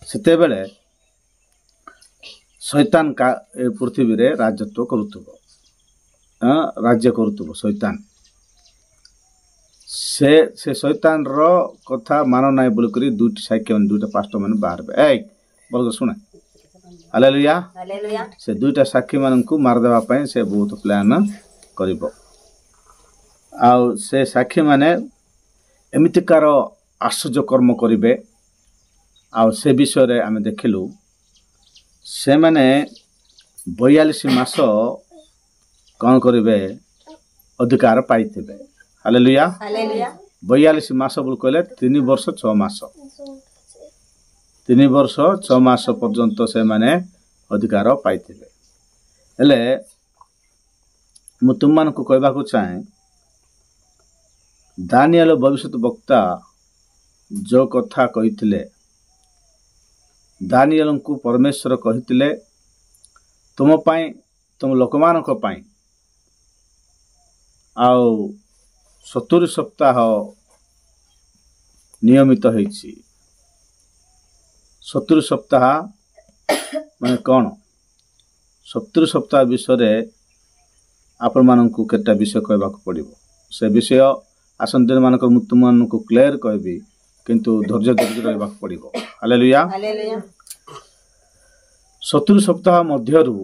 ସେତେବେଳେ ଶୈତାନ ଏ ପୃଥିବୀରେ ରାଜତ୍ୱ କରୁଥିବ, ରାଜ୍ୟ କରୁଥିବ ଶୈତାନ। ସେ ଶୈତାନର କଥା ମାନ ନାହିଁ ବୋଲିକରି ଦୁଇଟି ସାକ୍ଷୀ ମାନେ ଦୁଇଟା ପାଷ୍ଟର ମାନେ ବାହାରିବେ। ଭଲ ଶୁଣେ, ହାଲେଲୁୟା। ସେ ଦୁଇଟା ସାକ୍ଷୀ ମାନଙ୍କୁ ମାରିଦେବା ପାଇଁ ସେ ବହୁତ ପ୍ଲାନ କରିବ। ଆଉ ସେ ସାକ୍ଷୀ ମାନେ ଏମିତିକାର ଆଶ୍ଚର୍ଯ୍ୟ କର୍ମ କରିବେ। ଆଉ ସେ ବିଷୟରେ ଆମେ ଦେଖିଲୁ, ସେମାନେ 42 ମାସ କ'ଣ କରିବେ? ଅଧିକାର ପାଇଥିବେ। ହାଲେଲୁୟା। 42 ମାସ ବୋଲି କହିଲେ 3 ବର୍ଷ 6 ମାସ। 3 ବର୍ଷ 6 ମାସ ପର୍ଯ୍ୟନ୍ତ ସେମାନେ ଅଧିକାର ପାଇଥିବେ। ହେଲେ ମୁଁ ତୁମମାନଙ୍କୁ କହିବାକୁ ଚାହେଁ, ଦାନିଏଲ ଭବିଷ୍ୟତ ବକ୍ତା ଯେଉଁ କଥା କହିଥିଲେ, ଦାନିଏଲଙ୍କୁ ପରମେଶ୍ୱର କହିଥିଲେ ତୁମ ପାଇଁ, ତୁମ ଲୋକମାନଙ୍କ ପାଇଁ ଆଉ 70 ସପ୍ତାହ ନିୟମିତ ହେଇଛି। 70 ସପ୍ତାହ ମାନେ କ'ଣ? 70 ସପ୍ତାହ ବିଷୟରେ ଆପଣମାନଙ୍କୁ କେତେଟା ବିଷୟ କହିବାକୁ ପଡ଼ିବ। ସେ ବିଷୟ ଆସନ୍ତା ଦିନମାନଙ୍କର ମୁଁ ତୁମମାନଙ୍କୁ କ୍ଲିୟର କହିବି, କିନ୍ତୁ ଧୈର୍ଯ୍ୟ ଧରି ରହିବାକୁ ପଡ଼ିବ। ହାଲେଲୁୟା। 70 ସପ୍ତାହ ମଧ୍ୟରୁ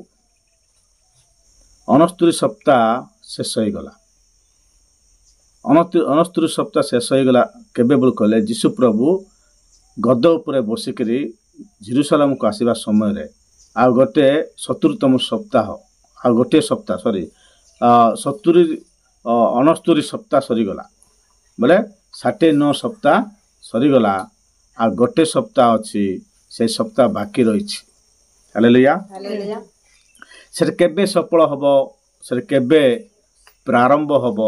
69 ସପ୍ତାହ ଶେଷ ହେଇଗଲା। 69 ସପ୍ତାହ ଶେଷ ହେଇଗଲା କେବେ ବୋଲି କହିଲେ, ଯୀଶୁ ପ୍ରଭୁ ଗଦ ଉପରେ ବସିକରି ଜେରୁସାଲେମକୁ ଆସିବା ସମୟରେ ଆଉ ଗୋଟେ 70ତମ ସପ୍ତାହ, ଆଉ ଗୋଟିଏ ସପ୍ତାହ 69 ସପ୍ତାହ ସରିଗଲା। ବୋଲେ 69 ସପ୍ତାହ ସରିଗଲା, ଆଉ ଗୋଟେ ସପ୍ତାହ ଅଛି, ସେ ସପ୍ତାହ ବାକି ରହିଛି। ହାଲେଲୁୟା। ସେଟା କେବେ ସଫଳ ହବ, ସେଟା କେବେ ପ୍ରାରମ୍ଭ ହବ,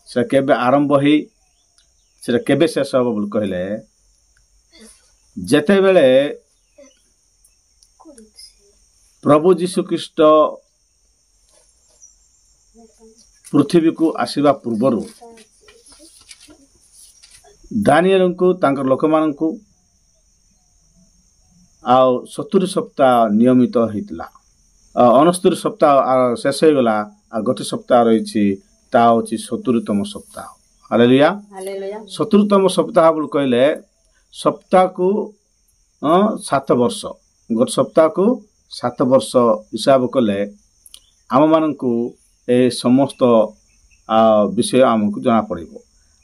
ସେଟା କେବେ ଆରମ୍ଭ ହେଇ ସେଟା କେବେ ଶେଷ ହବ ବୋଲି କହିଲେ, ଯେତେବେଳେ ପ୍ରଭୁ ଯୀଶୁ ଖ୍ରୀଷ୍ଟ ପୃଥିବୀକୁ ଆସିବା ପୂର୍ବରୁ ଦାନିଏଲଙ୍କୁ ତାଙ୍କର ଲୋକମାନଙ୍କୁ ଆଉ 70 ସପ୍ତାହ ନିୟମିତ ହେଇଥିଲା। 69 ସପ୍ତାହ ଶେଷ ହେଇଗଲା, ଆଉ ଗୋଟେ ସପ୍ତାହ ରହିଛି, ତା ହେଉଛି 70ତମ ସପ୍ତାହ। ହାଲେଲୁୟା। 70ତମ ସପ୍ତାହ ବୋଲି କହିଲେ ସପ୍ତାହକୁ 7 ବର୍ଷ, ଗୋଟେ ସପ୍ତାହକୁ 7 ବର୍ଷ ହିସାବ କଲେ ଆମମାନଙ୍କୁ ଏ ସମସ୍ତ ବିଷୟ ଆମକୁ ଜଣାପଡ଼ିବ।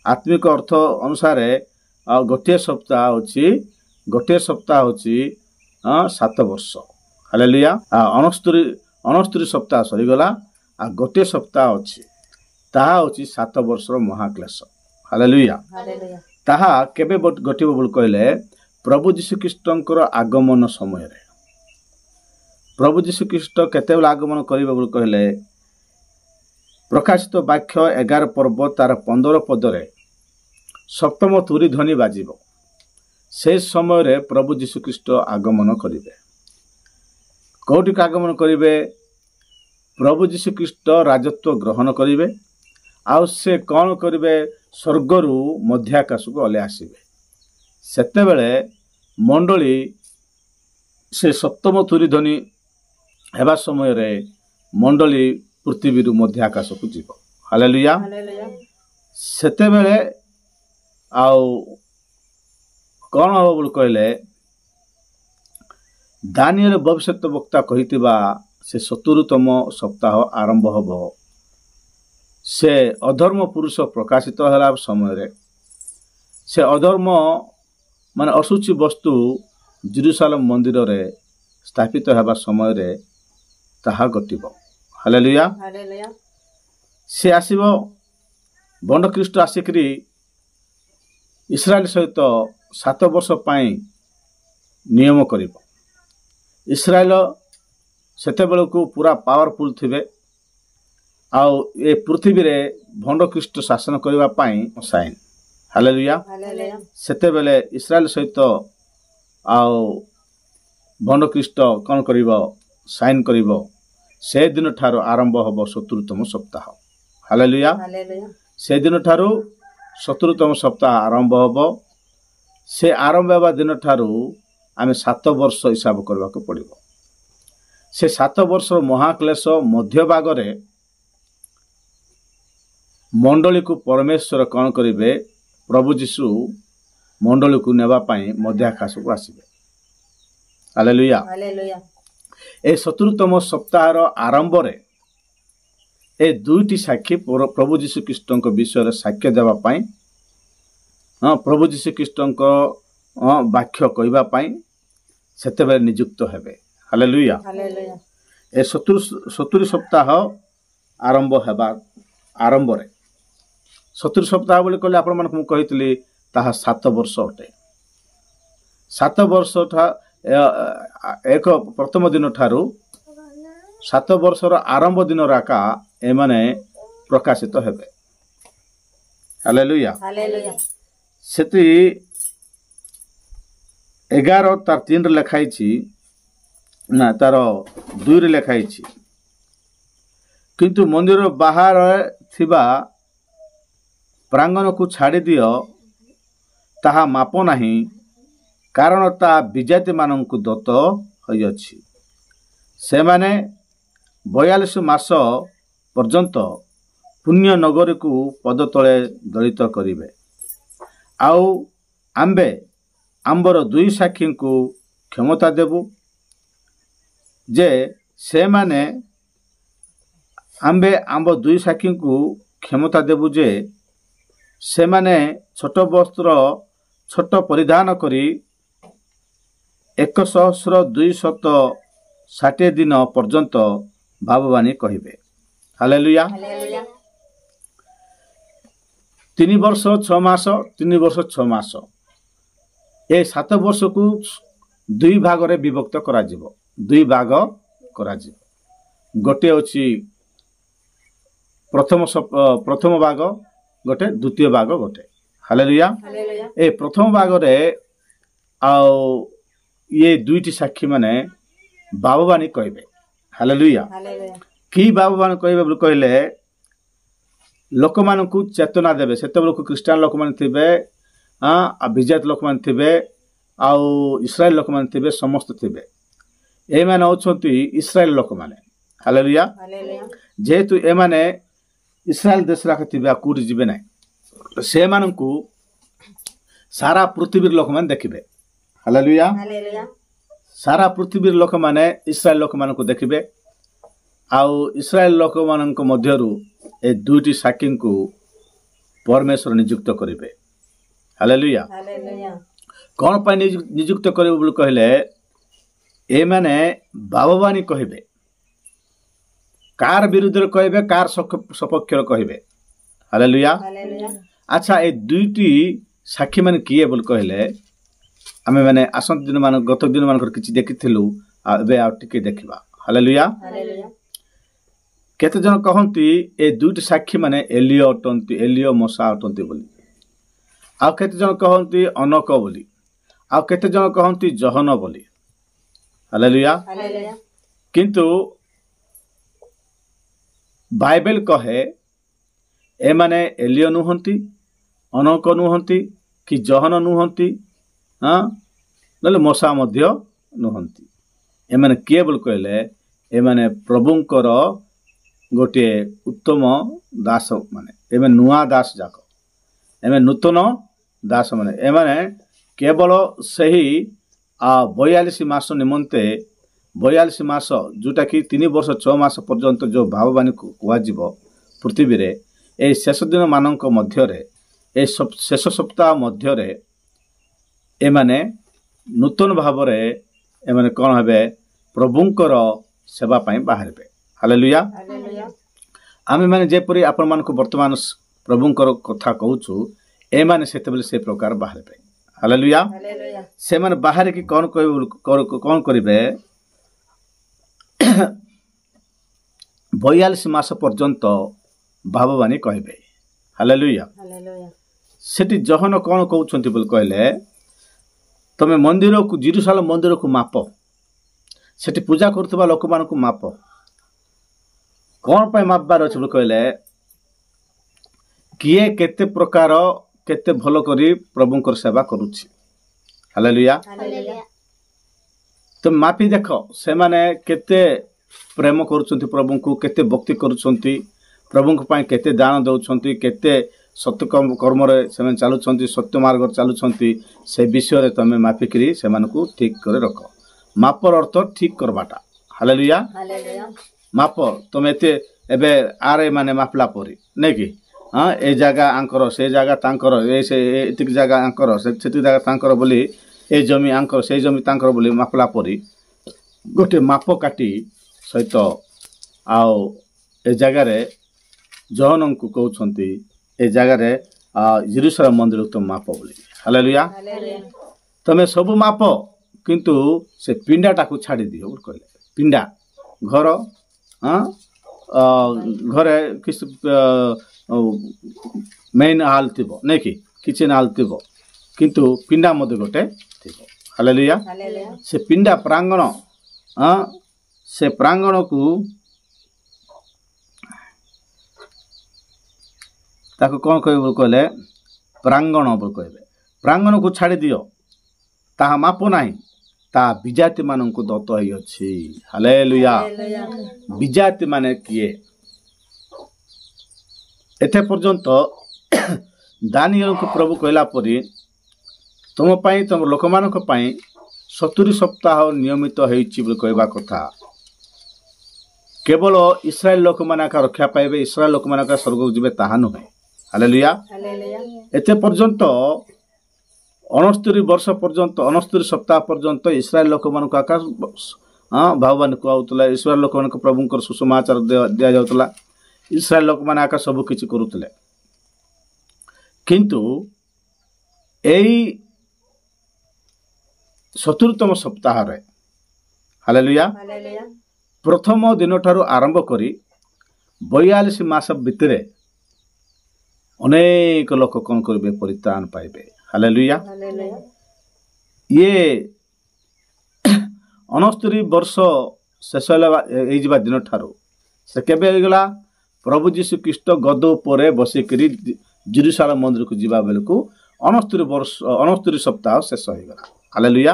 ଆତ୍ମିକ ଅର୍ଥ ଅନୁସାରେ ଗୋଟିଏ ସପ୍ତାହ ହେଉଛି 7 ବର୍ଷ। ହାଲେଲୁୟା। 69 ସପ୍ତାହ ସରିଗଲା, ଆଉ ଗୋଟିଏ ସପ୍ତାହ ଅଛି, ତାହା ହେଉଛି 7 ବର୍ଷର ମହାକ୍ଲେଶ। ହାଲେଲୁୟା। ତାହା କେବେ ଘଟିବ ବୋଲି କହିଲେ, ପ୍ରଭୁ ଯୀଶୁଖ୍ରୀଷ୍ଟଙ୍କର ଆଗମନ ସମୟରେ। ପ୍ରଭୁ ଯୀଶୁଖ୍ରୀଷ୍ଟ କେତେବେଳେ ଆଗମନ କରିବେ ବୋଲି କହିଲେ, ପ୍ରକାଶିତ ବାକ୍ୟ 11 ପର୍ବ ତାର 15 ପଦରେ 7ମ ତୁରୀ ଧ୍ୱନି ବାଜିବ। ସେ ସମୟରେ ପ୍ରଭୁ ଯୀଶୁଖ୍ରୀଷ୍ଟ ଆଗମନ କରିବେ। କୋଉଠିକୁ ଆଗମନ କରିବେ? ପ୍ରଭୁ ଯୀଶୁଖ୍ରୀଷ୍ଟ ରାଜତ୍ୱ ଗ୍ରହଣ କରିବେ। ଆଉ ସେ କ'ଣ କରିବେ? ସ୍ୱର୍ଗରୁ ମଧ୍ୟ ଆକାଶକୁ ଓହ୍ଲାଇ ଆସିବେ। ସେତେବେଳେ ମଣ୍ଡଳୀ ସେ 7ମ ତୁରୀ ଧ୍ୱନି ହେବା ସମୟରେ ମଣ୍ଡଳୀ ପୃଥିବୀରୁ ମଧ୍ୟ ଆକାଶକୁ ଯିବ। ହାଲେଲୁୟା। ସେତେବେଳେ ଆଉ କ'ଣ ହବ ବୋଲି କହିଲେ, ଦାନିଏଲ ଭବିଷ୍ୟତ ବକ୍ତା କହିଥିବା ସେ 70ତମ ସପ୍ତାହ ଆରମ୍ଭ ହବ। ସେ ଅଧର୍ମ ପୁରୁଷ ପ୍ରକାଶିତ ହେଲା ସମୟରେ, ସେ ଅଧର୍ମ ମାନେ ଅଶୁଚି ବସ୍ତୁ ଜେରୁସାଲେମ ମନ୍ଦିରରେ ସ୍ଥାପିତ ହେବା ସମୟରେ ତାହା ଘଟିବ। ହାଲେଲୁୟା। ସେ ଆସିବ, ବଣ୍ଡ ଖ୍ରୀଷ୍ଟ ଆସିକରି ଇସ୍ରାଏଲ ସହିତ 7 ବର୍ଷ ପାଇଁ ନିୟମ କରିବ। ଇସ୍ରାଏଲ ସେତେବେଳକୁ ପୁରା ପାୱାରଫୁଲ ଥିବେ, ଆଉ ଏ ପୃଥିବୀରେ ଭଣ୍ଡ ଖ୍ରୀଷ୍ଟ ଶାସନ କରିବା ପାଇଁ ସାଇନ୍। ହାଲେଲୁୟା। ସେତେବେଳେ ଇସ୍ରାଏଲ ସହିତ ଆଉ ଭଣ୍ଡ ଖ୍ରୀଷ୍ଟ କ'ଣ କରିବ? ସାଇନ୍ କରିବ। ସେଦିନ ଠାରୁ ଆରମ୍ଭ ହବ 70ତମ ସପ୍ତାହ। ହାଲେଲୁୟା। ସେଦିନ ଠାରୁ 70ତମ ସପ୍ତାହ ଆରମ୍ଭ ହବ। ସେ ଆରମ୍ଭ ହେବା ଦିନ ଠାରୁ आमे 7 वर्ष हिसाब करबा को पड़िबो से 7 वर्ष महाक्लेश मध्य भागरे मंडली को परमेश्वर कौन करिवे प्रभु जीशु मंडली को नेबा पई मध्य आकाश को आसीबे हालेलुया हालेलुया ए 74तम सप्ताह रो आरंभ रे ए दुईटी साक्षी प्रभु जीशु ख्रीस्ट को विषय रे साक्ष्य देबा पई प्रभु जीशु ख्रीस्ट को वाक्य कहबा पई सेतेबे नियुक्त हेबे हालेलुया हालेलुया ए 70 सप्ताह आरंभ हेबा आरंभ रे 70 सप्ताह बोली कहले आपण मन कहितली ताहा 7 वर्ष अटे 7 वर्ष एक प्रथम दिन ठारू 7 वर्षर आरंभ दिन राका एमाने प्रकाशित हेबे हालेलुया हालेलुया सेति 11 तार 3 रे लिखाई छी ना तार 2 रे लिखाई छी किंतु मंदिर बाहर थिबा प्रांगण को छाड़ी दियो ताहा माप नाही कारण ता विजाति माननकु दत्त होई अछि से माने 42 मास पर्यंत पुण्य नगर को पद तले दलित करिवे आउ आंबे आंबर 2 साक्षी को क्षमता देबु जे से माने आंबे आंब 2 साक्षी को क्षमता देबु जे से माने छोट वस्त्र छोट परिधान करी 1260 दिन पर्यंत भाववाणी कहिबे हालेलुया हालेलुया 3 वर्ष 6 मास 3 वर्ष 6 मास ए 7 वर्ष को 2 भाग रे विभक्त करा जिवो 2 भाग करा जिवो गोटे अछि प्रथम भाग गोटे द्वितीय भाग गोटे हालेलुया हालेलुया ए प्रथम भाग रे आउ ये दुईटी साक्षी माने बाबवाणी कहबे हालेलुया हालेलुया की बाबवाणी कहबे बोल कहले लोक मानकु चेतना देबे सेते लोक क्रिश्चियन लोक मान थिबे विजात लोक मान थिबे आउ इस्राएल लोक मान थिबे समस्त थिबे ए माने होछंती इस्राएल लोक माने हालेलुया हालेलुया जेतु ए माने इस्राएल देश राख थिबे कुड जिबे नै से मानकु सारा पृथ्वी लोक मान देखिबे हालेलुया हालेलुया सारा पृथ्वी लोक माने इस्राएल लोक मान को देखिबे आउ इस्राएल लोक मान मध्यरु ए दुईटी साक्षी को परमेश्वर नियुक्त करिवे हालेलुया हालेलुया कोन पय नियुक्त करिवे बोल कहले ए माने बाबवाणी कहिबे कार विरुद्ध रे कहिबे कार सपक्ष रे कहिबे हालेलुया हालेलुया अच्छा ए दुईटी साक्षी माने किए बोल कहले आमे माने आसंत दिन मान गत दिन मान किछि देखिथिलु एबे आ टिके देखिबा हालेलुया हालेलुया केते जन कहंती ए दुईटी साक्षी माने एलियो अटंती एलियो मोसा अटंती बोली आ केते जन कहंती अनक बोली आ केते जन कहंती जहन बोली हालेलुया हालेलुया किंतु बाइबल कहे ए माने एलियो नुहंती अनक नुहंती कि जहन नुहंती हाँ नले मोसा मध्य नुहंती ए माने किए बोल कहले ए माने प्रभुंकर गोटे उत्तम दास माने ए माने नुआ दास जाक ए माने नूतन दास माने ए माने केवल सही 42 मास निमंते 42 मास जोटा कि 3 वर्ष 6 मास पर्यंत जो भाववाणी कुआ जीव पृथ्वी रे ए शेष दिन मानक मध्य रे ए शेष सप्ताह मध्य रे ए माने नूतन भाव रे ए माने कोन हेबे प्रभुंकर सेवा पई बाहरबे हालेलुया हालेलुया आमे माने जेपरि आपण मानको वर्तमान प्रभुंकर कथा कहूछु ए माने सेते बेले से प्रकार बाहरबे हालेलुया हालेलुया से माने बाहर की कोन कोन करिवे 42 मास पर्यंत भाववाणी कहबे हालेलुया हालेलुया सेठी जहन कोन कहउछंती बोल कहले तमे मंदिर को जेरूशलेम मंदिर को माप सेठी पूजा करथबा लोक मान को माप कोन पय मापबार अछि बोल कहले किए केते प्रकार केते भलो करी प्रभुंकर सेवा करूछि हालेलुया हालेलुया तुम मापी देख से माने केते प्रेम करुछंती प्रभु को केते भक्ति करुछंती प्रभु को केते दान दउछंती केते सत्य कर्म रे से चलुछंती सत्य मार्ग चलुछंती से विषय रे तमे मापिकरी से मानकू ठीक करे रख मापर अर्थ ठीक करबाटा हालेलुया माप तुम एते एबे आरे माने मापला परी नै कि हाँ ए जगह आंकर से जगह तांकर ए से एतिक जगह आंकर से जगह तांकर बोली ए जमी आंकर से जमी तांकर बोली मापला परी गोटे माप काटी सहित आओ ए जगह रे जहन को कहउछंती ए जगह रे यरूशलेम मंदिर तो माप बोली हालेलुया तमे सब माप किंतु से पिंडा टाकू छाड़ी दियो कहले पिंडा घर हाँ घरे किस मेन हाल थी नहीं कि किचन हाल थी किंतु पिंडा मध्य गोटे थी हालेलुया से पिंडा प्रांगण से प्रांगण को ताको कौन कह कहले प्रांगण बोल कहबे प्रांगण को छाड़ी दियो ताहा माप नाही ता विजाति मान को दत्त होई अछि हालेलुया विजाति माने किए एते पर्यंत दानियल को प्रभु कहला परी तुम पाई तुम लोक मानक पाई 70 सप्ताह नियमित होईछि बोल कहबा कथा केवल इस्राएल लोक मानक रक्षा पाइबे इस्राएल लोक मानक स्वर्ग जिबे ताहा नुहे हालेलुया एते पर्यंत 69 वर्ष पर्यंत 69 सप्ताह पर्यंत इस्राएल लोक मानक आकाश भगवान को आउतला इस्राएल लोक मानक प्रभुंकर सुसमाचार दिया जाउतला इस्राएल लोक माने आका सब किछि करूतले किंतु एई 70तम सप्ताह रे हालेलुया प्रथम दिन ठारू आरंभ करी 42 मास भितरे अनेक लोक कोन करबे परित्राण पाइबे हालेलुया ये 69 वर्ष शेष होई जिबा दिन ठारू से केबे होई गला प्रभु जीशु ख्रीष्ट गद उपरे बसिकरी यरूशलेम मंदिर को जीवा बेल को 69 सप्ताह शेष हो गला हालेलुया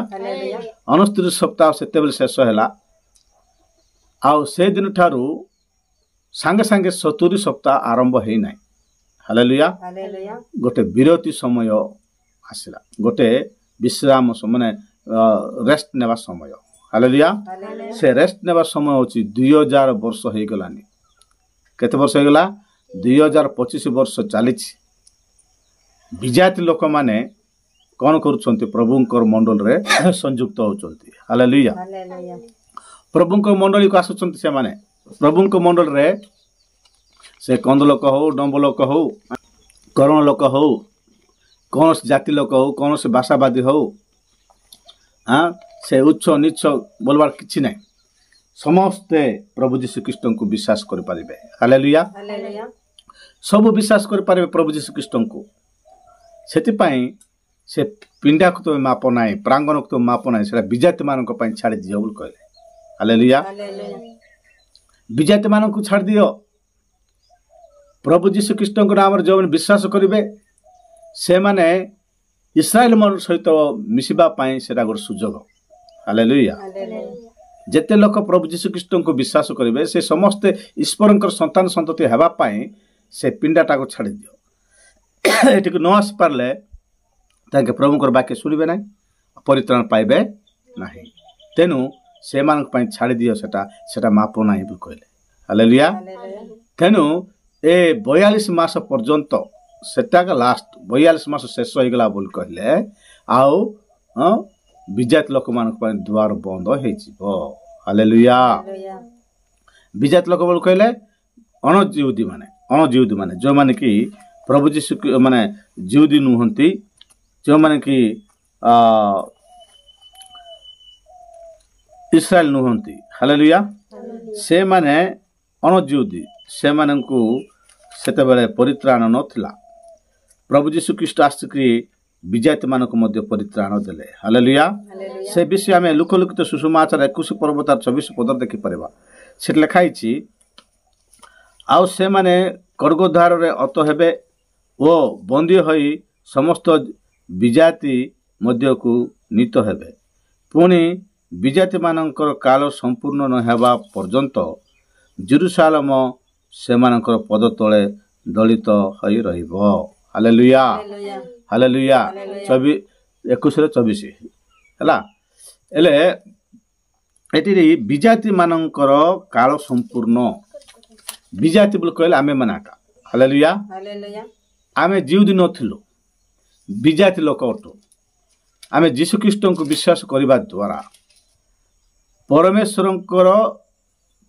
69 सप्ताह सेते बेल शेष हैला आउ से दिन ठारू संगे संगे 70 सप्ताह आरंभ हेई नै हालेलुया गोटे विरति समय आसिला गोटे विश्राम माने रेस्ट नेबा समय हालेलुया से रेस्ट नेबा समय होची 2000 वर्ष हेई गलानी केते वर्ष हो गला 2025 वर्ष चली विजाति लोक माने कौन करुछंती प्रभुंकर मंडल रे संयुक्त होचंती हालेलुया प्रभुंकर मंडली को आसुचंती से माने प्रभुंकर मंडल रे से कंद लोक हो डंब लोक हो करण लोक हो कौन जाति लोक हो कौन से भाषावादी हो से उच्च नीच बोलबार किछि नै समस्ते प्रभु जीशु ख्रीष्ट को विश्वास कर पारिबे हालेलुया सब विश्वास कर पारिबे प्रभु जीशु ख्रीष्ट को सेति पई से पिंडा को तो माप नाही प्रांगण को तो माप नाही सेला विजाति मान को पई छाड़ी दियो बोल कहले हालेलुया विजाति मान को छाड़ दियो प्रभु जीशु ख्रीष्ट को नाम रे जो विश्वास करिवे से माने इस्राएल मन सहित मिसिबा पई सेटा गोर सुजोग हालेलुया जेते लोक प्रभु जीशु ख्रीष्ट को विश्वास करेंगे से समस्ते ईश्वर संतान संतति हेबा पाई से पिंडाटा को छाड़ी दियो एटी को न आसी पारले ताके प्रभुंकर वाक्य सुनिबे ना परित्राण पाइबे नाही तेनु से मान पई छाड़ी दियो सेटा माप नाही बु कहले हालेलुया तेनु ए 42 मास पर्यंत सेटा का लास्ट 42 मास शेष हो गला बोल कहले आउ विजात लोक मान द्वार बंद हो हालेलुया विजात लोक बोल कहले अणजिहुदी माने जो माने कि प्रभु जीशु माने जिहुदी नुहंती जो माने कि इस्राएल नुहंती हालेलुया से माने अणजिहुदी से माने को सेते बेले परित्राण नथिला प्रभु जीशु ख्रीष्ट आसिकरी विजाति मान को मध्य परित्राण देले हालेलुया से विषय आम लोकलिखित सुसमाचार 21 पर्व तार 24 पद देखि परबा से लिखाई आउ से माने कर्गोद्धार रे अत हेबे ओ बंदी होई समस्त विजाति मध्य को नीत हेबे पुणी विजाति मानकर काल संपूर्ण न हेबा पर्यंत जेरुसालेम सेमानकर पद तले दलित होई रहिबो। हालेलुया हालेलुया 21-24 हैला एले एटी विजाति मानकर काल संपूर्ण विजाति बोल कहले आमे मनाका। हालेलुया आमे जीव दिन नथिलु विजाति लोक अटु आमे यीशु ख्रीष्ट को विश्वास करबा द्वारा परमेश्वरंकर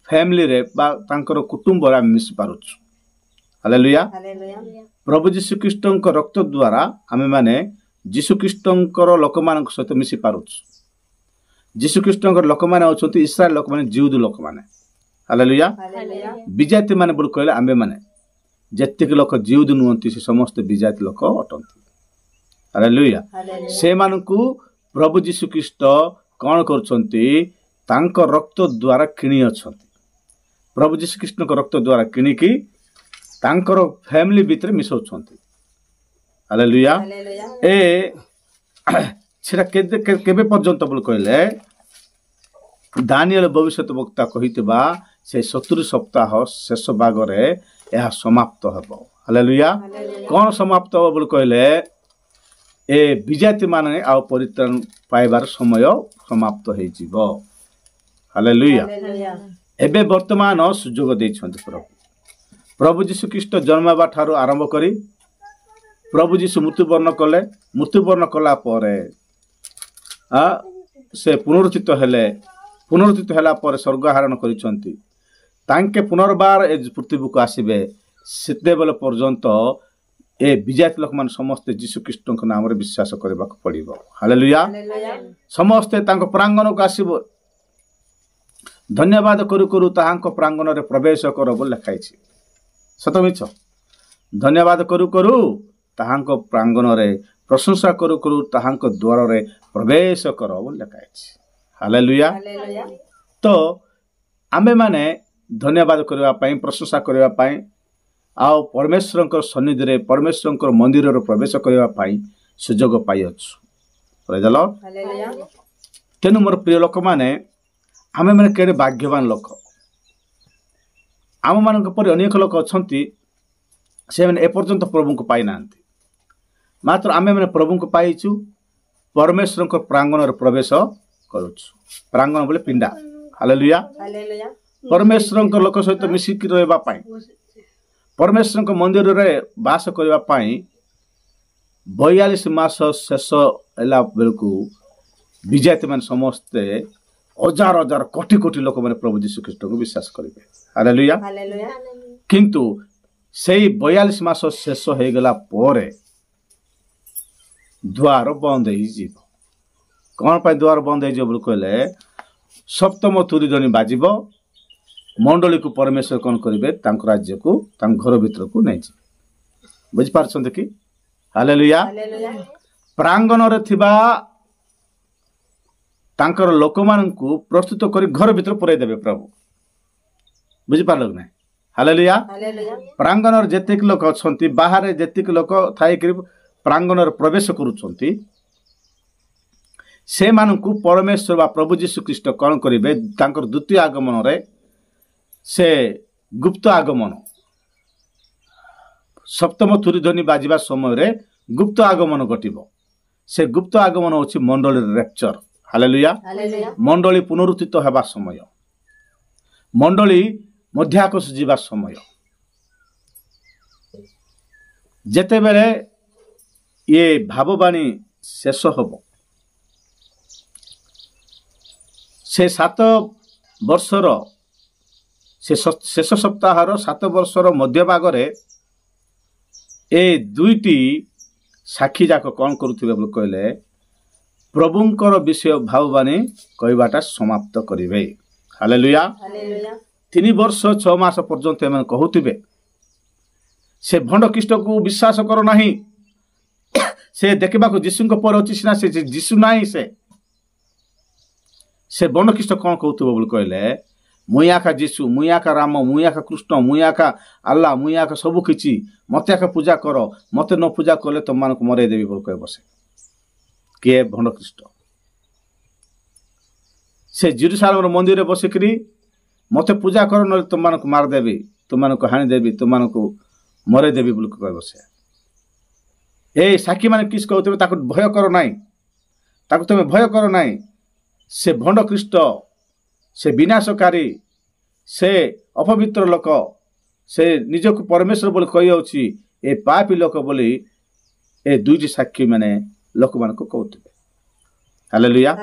फैमिली रे बा तांकर कुटुंब रे मिस पारुछु। हालेलुया प्रभु यीशु ख्रीष्ट रक्त द्वारा आमे माने यीशु ख्रीष्ट लोक मान सहित मिसी पारुछु। यीशु ख्रीष्ट लोक माने होचंती इस्राएल लोक माने जिउद लोक माने। हालेलुया विजाति माने बोल कहले आमे माने जत्तिक लोक जिउद नुहंती से समस्त विजाति लोक अटंती। हालेलुया से मानकु प्रभु यीशु ख्रीष्ट कोन करछंती तांक रक्त द्वारा किणी अछंती। प्रभु यीशु ख्रीष्ट रक्त द्वारा किणी की तांकर फैमिली भीतर मिसौछंती। हालेलुया ए छिरा केबे पर्यंत बोल कहले दानिएल भविष्यत वक्ता कहितबा से 70 सप्ताह शेष भाग रे यह समाप्त हबो। हालेलुया कोन समाप्त हबो बोल कहले ए विजाति माने आ परित्राण पाइबार समय समाप्त होई जिवो। हालेलुया एबे वर्तमान सुजोग दैछंती प्रभु यीशु ख्रीष्ट जन्मबा ठारू आरंभ करी प्रभु यीशु मृत्युवर्ण कला परे से पुनरुत्थित हेला पर स्वर्ग आरोहण करिसंती तांके पुनर्बार ए पृथ्वी को आसीबे सेते बेले पर्यंत ए विजाति लोक मान समस्त यीशु ख्रीष्ट नाम रे विश्वास करबा को पड़िबो। हालेलुया समस्त तांको प्रांगण को आसीबो धन्यवाद करू करू ताहांको प्रांगण रे प्रवेश करो बोल लिखाई छी। सत मिछ धन्यवाद करू करू ताहांको प्रांगण रे प्रशंसा करू करू ताहांको द्वार रे प्रवेश करो बोल लिखाई छी। हालेलुया तो आमे माने धन्यवाद करबा पई प्रशंसा करबा पई आ परमेश्वरंकर सन्निधि रे परमेश्वरंकर मंदिर रे प्रवेश करबा पई सुजोग पाई अछु। प्रेज द लॉर्ड तेनु मोर प्रिय लोक माने आमे माने केडे भाग्यवान लोक आम मान पर अनेक लोक अछंती से माने ए पर्यंत प्रभु को पाई नांती मात्र आमे माने प्रभु को पाइछु परमेश्वर को प्रांगण रे प्रवेश करूछु। प्रांगण बोले पिंडा। हालेलुया परमेश्वर को लोक सहित मिसिक रहबा पाई परमेश्वर को मंदिर रे वास करबा पाई 42 मास शेष एला बेलकु विजाति मान समस्त हजार हजार कोटी कोटी लोक माने प्रभु यीशु ख्रीष्ट को विश्वास करिवे। हालेलुया किंतु सेई 42 मास शेष हो गला परे द्वार बंद हो जीव। कौन पाई द्वार बंद हो जीव कहले सप्तम तुरी ध्वनि बाजिबो मंडली को परमेश्वर कौन करिवे तांको राज्य को तांको घर भीतर को नै जीवे। बुझ पारछन कि हालेलुया प्रांगण रे थिबा तांकर लोक माननकु प्रस्तुत करी घर भीतर पुराई देबे प्रभु। बुझ पारलो कि नै। हालेलुया प्रांगण रे जेतिक लोक अछंती बाहर जेतिक लोक थाई करी प्रांगण रे प्रवेश करूछंती से माननकु परमेश्वर बा प्रभु यीशु ख्रीष्ट कोन करिवे तांकर द्वितीय आगमन रे से गुप्त आगमन सप्तम तुरी ध्वनि बाजिबा समय रे गुप्त आगमन घटिबो। से गुप्त आगमन होछि मंडली रेप्चर। हालेलुया मंडली पुनरुत्थित हेबा समय मंडली मध्याकाश जीवा समय जेते बेले ये भाववाणी शेष हब से 7 वर्षर से शेष सप्ताहर 7 वर्षर मध्य भागरे ए दुईटी साक्षी जाक कौन करुथिबे बोल कहले प्रभुंकर विषय भाववाणी कहबाटा समाप्त करिवे। हालेलुया 3 वर्ष 6 मास पर्यंत एमन कहउथिबे से भंड ख्रीष्ट को विश्वास करो नाही से देखबा को यीशु को पर अछि सिना से यीशु नाही से भंड ख्रीष्ट कौन कहउथिबे बोल कहले मुया का यीशु मुया का राम मुया का कृष्ण मुया का अल्लाह मुया का सब किछि मते का पूजा करो मते न पूजा करले तुम मान को मरे देबी बोल कह बसे के भंड ख्रीष्ट से जेरुसालेम मंदिर में बसिकी मत पूजा कर ना तुम मानक मारदेवी तुम मानक हाणीदेवी तुम मानक मरईदेवी बोल कह से ए साक्षी मैंने किस कहते भय कर ना तुम भय कर ना से भंड ख्रीष्ट से विनाशकारी से अपवित्र लोक से निजक परमेश्वर बोली कही ए पापी लोक बोली ए दुईटी साक्षी मैंने लोक मान कहते हालेलुया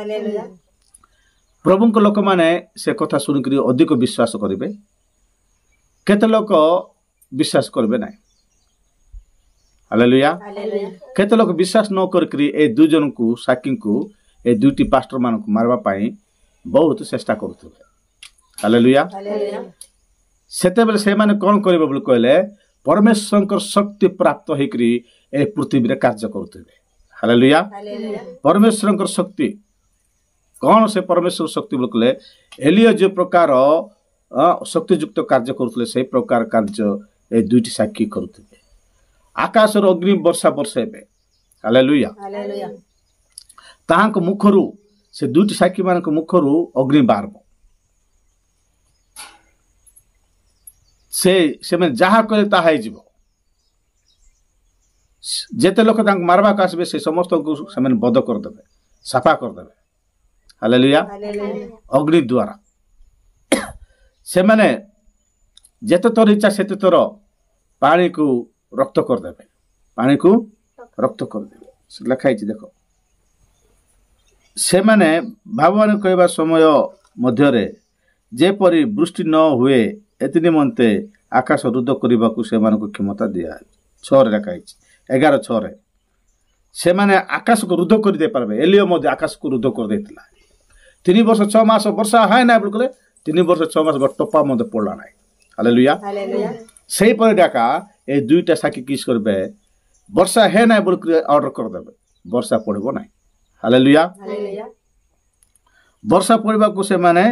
प्रभु लोक मैंने से कथा शुणिक अधिक विश्वास करेंगे केते लोक विश्वास करेंगे ना हालेलुया केते लोक विश्वास न करी ए दुई जन को साक्षी को ए दुईटी पास्टर मान को मारवा पाई बहुत चेष्टा करुवे हालेलुया सेते बेले से माने कौन करिवे बोली कहले परमेश्वर शक्ति प्राप्त होकरी ए पृथ्वी रे कार्य करुवे हालेलुया परमेश्वर शक्ति कौन से परमेश्वर शक्ति बोली कहले एलिया जो प्रकार शक्तियुक्त कार्य करुले से प्रकार कार्य ए दुईटी साक्षी करुवे आकाश अग्नि वर्षा वर्षेबे हालेलुया ताहांक मुखरू से दुईटी साक्षी मान मुखरू अग्नि बाहर से मैं जहाँ कहे ताहा जेते लोक मारवा आसबे से समस्त को से बध करदे साफा करदे हालेलुया अग्नि द्वारा से माने जेते तोर इच्छा सेते तोर पानी को रक्त करदे पानी को रक्त करदे लिखाई देखो से माने भावना कहवा समय मध्य जेपरी वृष्टि न हुए एति निमंते आकाश रुद्ध करने को से क्षमता दिया 6 लिखाई 11:6 से माने आकाश को रुद्ध कर दे पारबे एलियो मध्य आकाश को रुद्ध कर देतिला 3 वर्ष 6 मास वर्षा है ना बोले 3 वर्ष 6 मास टपा मध्य पड़ा ना हालेलुया सही पर डाका ए दुईटा साक्षी किस करबे वर्षा है ना बोल ऑर्डर कर देबे वर्षा पड़बो ना हालेलुया वर्षा पड़वा को से माने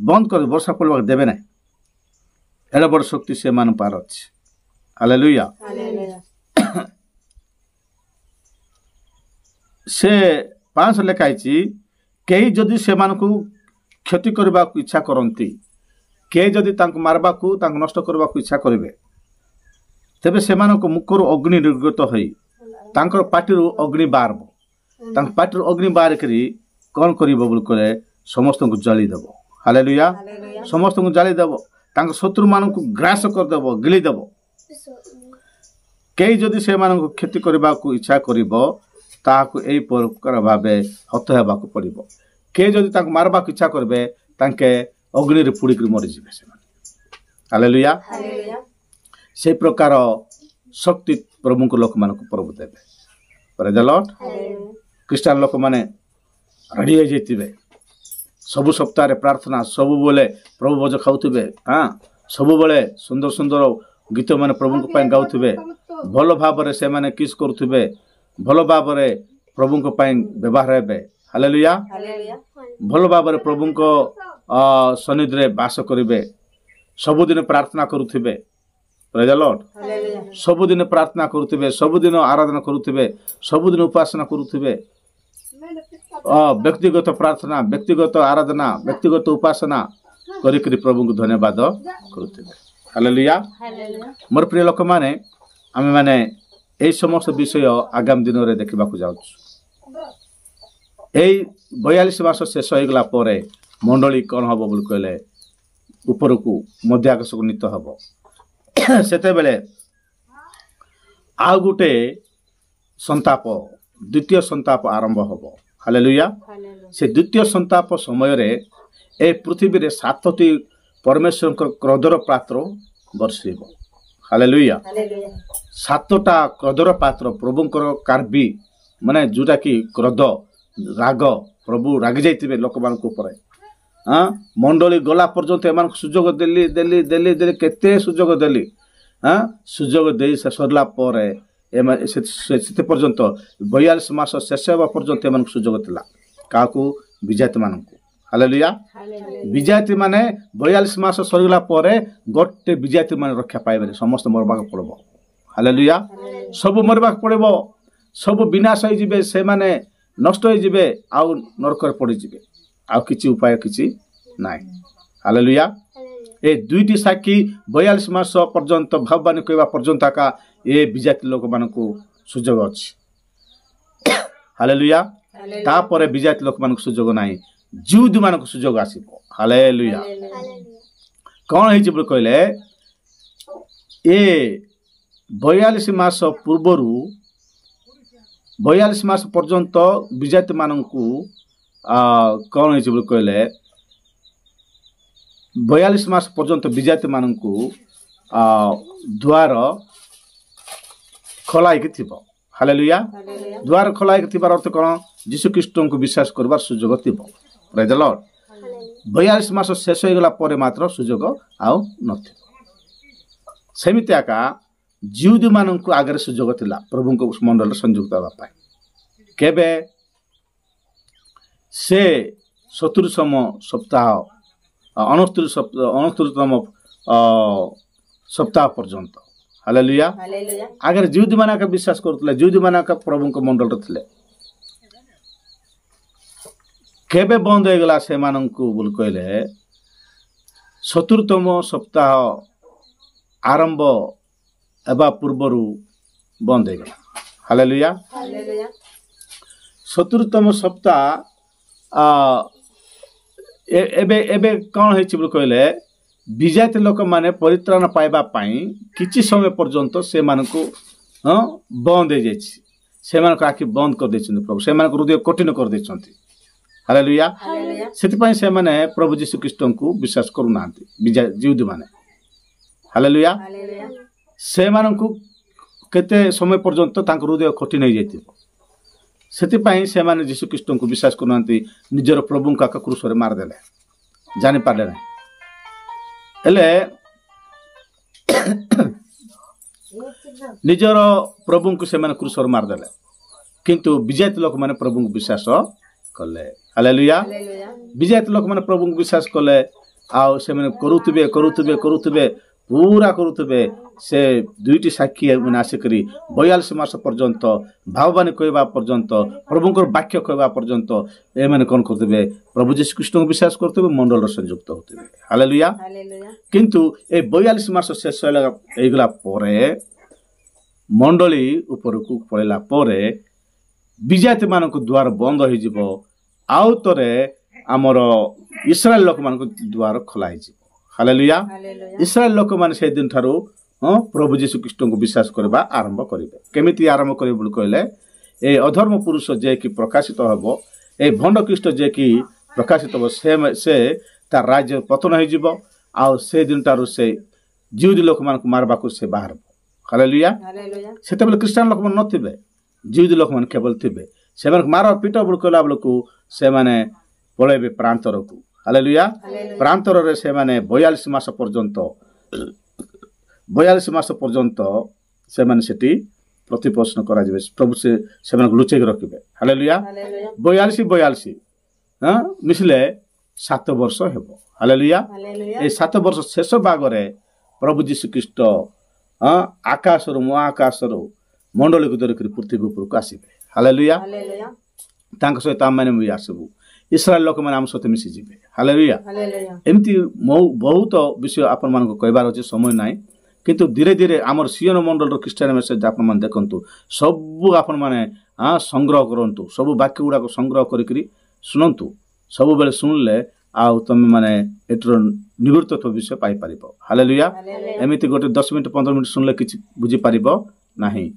बंद कर वर्षा पड़वा देबे ना एड़ा बड़ शक्ति से मान पार अछि हालेलुया से 5 लिखाई कई जदि से मानकु क्षति करबा को इच्छा करंती के जदि तांको मारबा को तांको नष्ट करबा को इच्छा करिवे तेबे से मानको मुखरु अग्नि निर्गत होई तांकर पाटिरु अग्नि बारबो तांक पाटिरु अग्नि बार करी कोन करिवो बोल करे समस्त को जली देबो हालेलुया समस्त को जली देबो तांको शत्रु मानको ग्रास कर देबो गिली देबो कई जदि से मानको क्षति करबा को इच्छा करिवो ताको एई प्रकार भाबे हत हेबा को पड़िबो के जदि तांको मारबा को इच्छा करबे तांके अग्नि रे पुड़ी कर मरि जिवे से हालेलुया से प्रकार शक्ति प्रभु को लोक मान को प्रभु देवे प्रेज द लॉर्ड क्रिश्चियन लोक माने रेडी हो जैतिबे सबु सप्ताह रे प्रार्थना सबु बोले प्रभु भोज खाउथिबे हां सबु बोले सुंदर सुंदर गीत माने प्रभु को पाई गाउथिबे भलो भाव रे से माने किस करूथिबे भलो भाव रे प्रभु को पाई व्यवहार हेबे हालेलुया भलो भाव रे प्रभु को सन्निधि रे वास करिवे सबुदिन प्रार्थना करूथिबे प्रेज द लॉर्ड सबुदिन प्रार्थना करूथिबे सबुदिन आराधना करूथिबे सबुदिन उपासना करूथिबे व्यक्तिगत प्रार्थना व्यक्तिगत आराधना व्यक्तिगत उपासना करी करी प्रभु को धन्यवाद करूथिबे हालेलुया मोर प्रिय लोक माने आमे माने एई समस्त विषय आगामी दिन रे देखिबा को जाउछु एई 42 मास शेष हो गला परे मंडली कौन हम बोल कहले ऊपर को मध्य आकाश को नीत हम सेते बेले आ गुटे संताप द्वितीय संताप आरंभ हम हालेलुया से द्वितीय संताप समय रे ए पृथ्वी रे 7टी परमेश्वर क्रोधर पात्र बरसेब हालेलुया 7टा क्रोधर पात्र प्रभुंकर कार्बी माने जोटा कि क्रोध राग प्रभु रागी जाइतिबे लोक मान को ऊपर हाँ मंडली गला पर्यंत एम सुजोग देली देली देली देली केते सुजोग देली हाँ सुजोग दे सरला से पर्यंत 42 मास शेष होगा पर्यंत एम सुजोग थिला काकू विजाति मान हालेलुया विजाति माने 42 मास सरगला परे गोटे विजाति मान रक्षा पाइबे समस्त मरबा पड़बो हालेलुया सब मरबा पड़बो सब विनाश हो जिवे से माने नष्ट हो जिवे आउ नरक पड़ जिवे आउ किछि उपाय किछि नाइ हालेलुया ए दुईटी साक्षी 42 मास पर्यंत भाववाणी कहवा पर्यंत का ए विजाति लोक मानकु सुजोग अछि हालेलुया तापर विजाति लोक मानकु सुजोग नाही जिउद मानकु सुजोग आसीबो हालेलुया कोन हेछि बोल कहले ए 42 मास पूर्वरु 42 मास पर्यंत विजाति मानकु कोन हेछि बोल कहले 42 मास पर्यंत विजाति मानकु द्वार खोलाइक थिबो हालेलुया द्वार खोलाइक थिबार अर्थ कोन यीशु ख्रीष्ट को विश्वास करबार सुजोग थिबो प्रेज द लॉर्ड 42 मास शेष हो गला परे मात्र सुजोग आउ नथिबो सेमिति आका जिउद मानकु आगरे सुजोग थिला प्रभु को मंडल संयुक्त होबा पाए केबे से 70तम सप्ताह 69तम सप्ताह पर्यंत हालेलुया अगर जिउद माना का विश्वास करथले जिउद माना का प्रभु को मंडल थिले केबे बंद हो गला से माननकु बोल कहले 70तम सप्ताह आरंभ एबा पूर्वरु बंद हो गला हालेलुया 70तम सप्ताह एबे एबे कौन है बोल कहले विजाति लोक माने परित्राण पाइबा पाई किछि समय पर्यंत से मानकु बंद हो जाइछि से मानक आखि बंद कर दैछन्ति प्रभु से मानक हृदय कठिन कर दैछन्ति हालेलुया सेति पई से माने प्रभु यीशु ख्रीष्ट को विश्वास करू नांती जिउद माने हालेलुया से मानकु केते समय पर्यंत तांक हृदय कठिन हो जाइतिबो सेति पई से माने यीशु ख्रीष्ट को विश्वास करू नांती निजर प्रभु का क्रूस रे मार देले जानि पाले ना हेले निजर प्रभु को से माने क्रूस रे मार देले किंतु विजाति लोक माने प्रभु को विश्वास कले हालेलुया विजाति लोक माने प्रभु को विश्वास कले आउ से माने करूतबे पूरा करूतबे से दुईटी साक्षी माने आसिकरी 42 मास पर्यंत भाववाणी कहवा पर्यंत प्रभु को वाक्य कहवा पर्यंत ए माने कोन करतबे प्रभु यीशु ख्रीष्ट को विश्वास करतबे मंडल संयुक्त होतबे हालेलुया किंतु ए 42 मास शेष होइगला परे मंडली ऊपर को पळेला परे विजाति मानक द्वार बंद हो जिवो आउ तरे हमर इस्राएल लोक मानक द्वार खोलाई जिवो हालेलुया इस्राएल लोक माने से दिन थारो प्रभु यीशु ख्रीष्ट को विश्वास करबा आरंभ करिवे केमिति आरंभ करिवे बोल कहले ए अधर्म पुरुष जे कि प्रकाशित हबो ए भंड ख्रीष्ट जे कि प्रकाशित हबो से तार राज्य पतन हो जिवो आउ से दिन थारो से जिउद लोक मानक मारबा को से बाहर हालेलुया सेते बेले क्रिश्चियन लोक मन नथिबे जिउद लोक मन केवल थिबे से मानक मार पिट बोल कहला बेलकु से माने पळेबे प्रांतर को हालेलुया प्रांतर रे से माने 42 मास पर्यंत 42 मास पर्यंत से माने सेठी प्रतिपोषण करा जिवे प्रभु से माने लुचै रखिबे हालेलुया 42 हां मिसले 7 वर्ष हेबो हालेलुया ए 7 वर्ष शेष भागरे प्रभु यीशु ख्रीष्ट आकाश रो महाकाश रो मंडल को धरिक पृथ्वी ऊपर को आसीबे हालेलुया तांक सहित आम माने भी आसबु इस्राएल लोक माने आम सहित मिसी जिबे हालेलुया एमती बहुत विषय आपन मान को कहबार अछि समय नाही किंतु धीरे धीरे आमर सियन मंडल रो क्रिश्चियन मेसेज आपन मान देखंतु सब आपन माने संग्रह करंतु सब वाक्य गुडा को संग्रह करिकरी सुनंतु सब बेले सुनले आउ तमे माने एटर निवृत्तत्व विषय पाई परिबो हालेलुया एमिति गोटे 10 मिनिट 15 मिनिट सुनले किछि बुझी परिबो नाही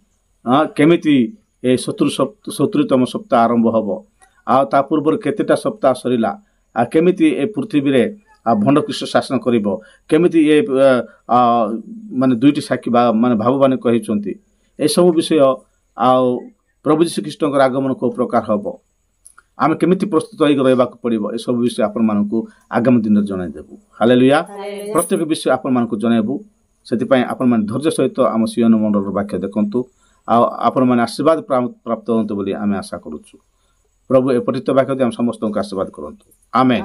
केमिति ए 70तम सप्ताह आरंभ हबो आ ता पूर्व केतेटा सप्ताह सरिला आ केमिति ए पृथ्वी रे भंड कृष्ण शासन करिवो केमिति ए माने दुईटी साक्षी माने भाववाणी कहिचंती ए सब विषय आ प्रभु यीशु ख्रीष्टकर आगमन को प्रकार हबो आमे केमिति प्रस्तुत होई रहबा को पड़िबो ए सब विषय आपन मानकु आगामी दिन जणाइ देबु हालेलुया प्रत्येक विषय आपन मानकु जणाइबु सेति पय आपन मान धैर्य सहित आम सियन मंडल वाक्य देखंतु आ आपन मान आशीर्वाद प्राप्त होंतु बोली आमे आशा करूछु प्रभु ए पठित वाक्य हम समस्त को आशीर्वाद करंतु आमेन।